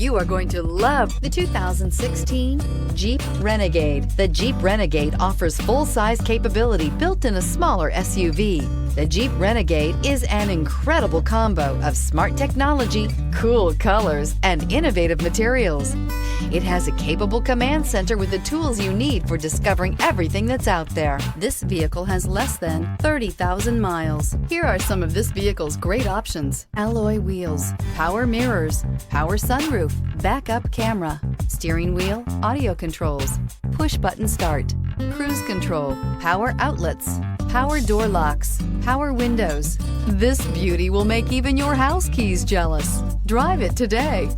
You are going to love the 2016 Jeep Renegade. The Jeep Renegade offers full-size capability built in a smaller SUV. The Jeep Renegade is an incredible combo of smart technology, cool colors, and innovative materials. It has a capable command center with the tools you need for discovering everything that's out there. This vehicle has less than 30,000 miles. Here are some of this vehicle's great options: alloy wheels, power mirrors, power sunroof, backup camera, steering wheel audio controls, push button start, cruise control, power outlets, power door locks, power windows. This beauty will make even your house keys jealous. Drive it today.